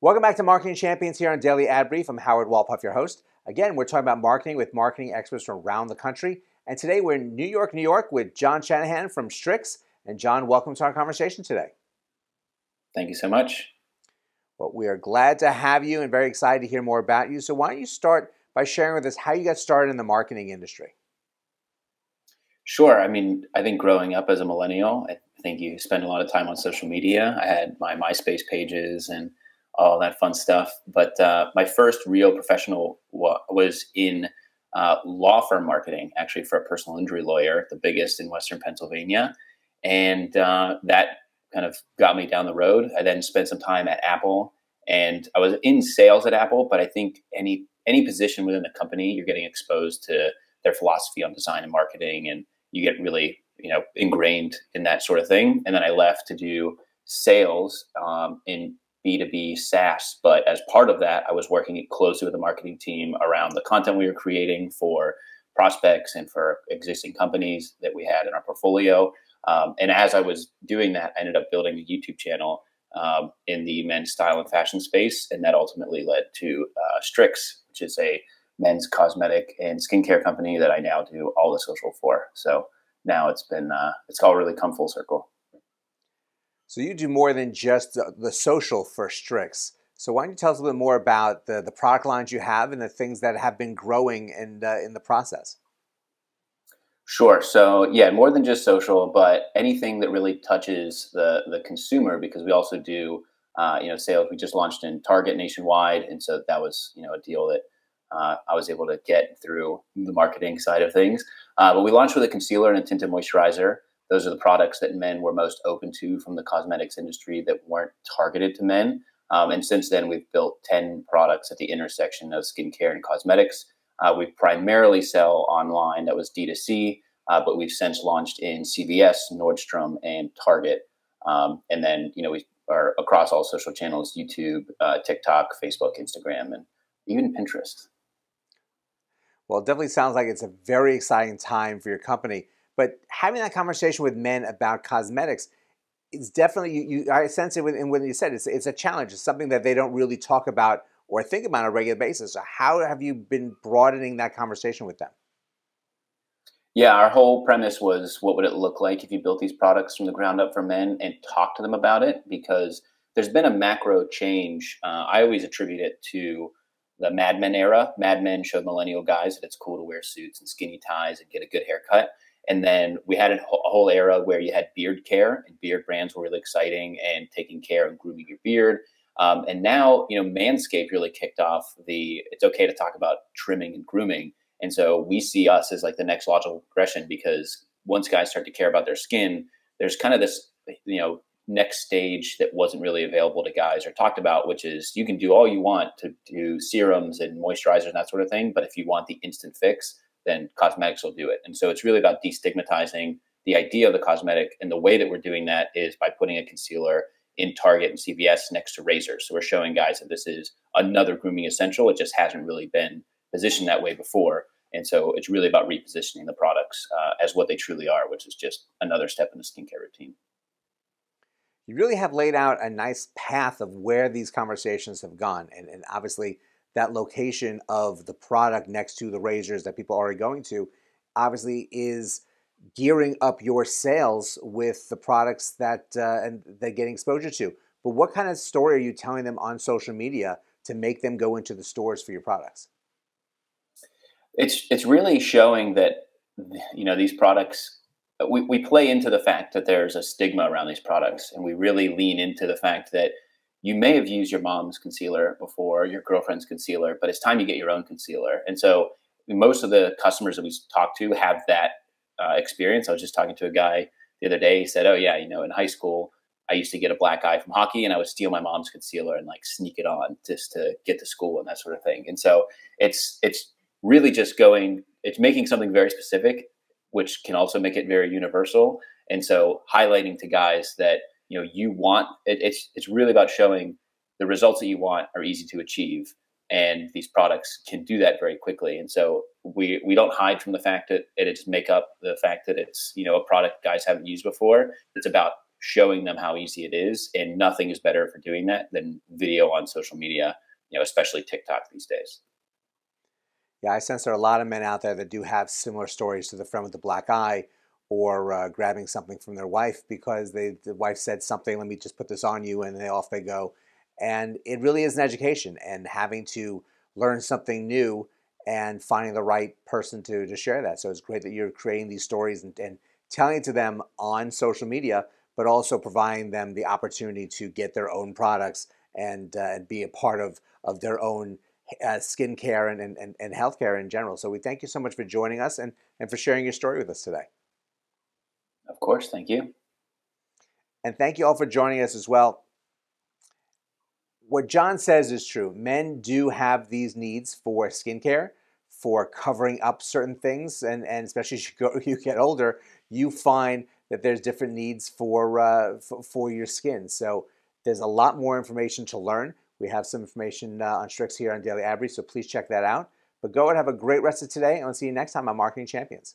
Welcome back to Marketing Champions here on Daily Ad Brief. I'm Howard Walpuff, your host. Again, we're talking about marketing with marketing experts from around the country. And today we're in New York, New York with Jon Shanahan from Stryx. And Jon, welcome to our conversation today. Thank you so much. Well, we are glad to have you and very excited to hear more about you. So why don't you start by sharing with us how you got started in the marketing industry? Sure. I think growing up as a millennial, I think you spend a lot of time on social media. I had my MySpace pages and all that fun stuff. But my first real professional was in law firm marketing, actually for a personal injury lawyer, the biggest in Western Pennsylvania. And that kind of got me down the road. I then spent some time at Apple, and I was in sales at Apple. But I think any position within the company, you're getting exposed to their philosophy on design and marketing, and you get really ingrained in that sort of thing. And then I left to do sales in B2B SaaS. But as part of that, I was working closely with the marketing team around the content we were creating for prospects and for existing companies that we had in our portfolio. And as I was doing that, I ended up building a YouTube channel in the men's style and fashion space. And that ultimately led to Stryx, which is a men's cosmetic and skincare company that I now do all the social for. So now it's all really come full circle. So you do more than just the social for Stryx. So why don't you tell us a little bit more about the product lines you have and the things that have been growing and in the process? Sure. So yeah, more than just social, but anything that really touches the consumer, because we also do sales. We just launched in Target nationwide, and so that was a deal that I was able to get through the marketing side of things. But we launched with a concealer and a tinted moisturizer. Those are the products that men were most open to from the cosmetics industry that weren't targeted to men. And since then, we've built 10 products at the intersection of skincare and cosmetics. We primarily sell online. That was D2C, but we've since launched in CVS, Nordstrom, and Target. And then, we are across all social channels: YouTube, TikTok, Facebook, Instagram, and even Pinterest. Well, it definitely sounds like it's a very exciting time for your company. But having that conversation with men about cosmetics is definitely, I sense it in what you said, it's a challenge. It's something that they don't really talk about or think about on a regular basis. So how have you been broadening that conversation with them? Yeah, our whole premise was, what would it look like if you built these products from the ground up for men and talk to them about it? Because there's been a macro change. I always attribute it to the Mad Men era. Mad Men showed millennial guys that it's cool to wear suits and skinny ties and get a good haircut. And then we had a whole era where you had beard care, and beard brands were really exciting and taking care and grooming your beard. And now, Manscaped really kicked off it's okay to talk about trimming and grooming. And so we see us as like the next logical progression, because once guys start to care about their skin, there's kind of this, next stage that wasn't really available to guys or talked about, which is you can do all you want to do serums and moisturizers and that sort of thing. But if you want the instant fix, then cosmetics will do it. And so it's really about destigmatizing the idea of the cosmetic. And the way that we're doing that is by putting a concealer in Target and CVS next to razors. So we're showing guys that this is another grooming essential. It just hasn't really been positioned that way before. And so it's really about repositioning the products as what they truly are, which is just another step in the skincare routine. You really have laid out a nice path of where these conversations have gone. And obviously, that location of the product next to the razors that people are already going to obviously is gearing up your sales with the products that and they're getting exposure to. But what kind of story are you telling them on social media to make them go into the stores for your products? It's really showing that these products. We play into the fact that there's a stigma around these products, and we really lean into the fact that you may have used your mom's concealer before, your girlfriend's concealer, but it's time you get your own concealer. And so most of the customers that we talk to have that experience. I was just talking to a guy the other day. He said, "Oh yeah, in high school, I used to get a black eye from hockey, and I would steal my mom's concealer and like sneak it on just to get to school and that sort of thing." And so it's really just it's making something very specific, which can also make it very universal. And so highlighting to guys that, you want it, it's really about showing the results that you want are easy to achieve. And these products can do that very quickly. And so we don't hide from the fact that it's make up the fact that it's, a product guys haven't used before. It's about showing them how easy it is. And nothing is better for doing that than video on social media, especially TikTok these days. Yeah, I sense there are a lot of men out there that do have similar stories to the friend with the black eye, or grabbing something from their wife because the wife said something. Let me just put this on you, and then off they go. And it really is an education, and having to learn something new and finding the right person to share that. So it's great that you're creating these stories and telling it to them on social media, but also providing them the opportunity to get their own products and be a part of their own skincare and healthcare in general. So we thank you so much for joining us and for sharing your story with us today. Of course. Thank you. And thank you all for joining us as well. What Jon says is true. Men do have these needs for skincare, for covering up certain things, and especially as you get older, you find that there's different needs for your skin. So there's a lot more information to learn. We have some information on Stryx here on Daily Abry, so please check that out. But go and have a great rest of today, and I'll see you next time on Marketing Champions.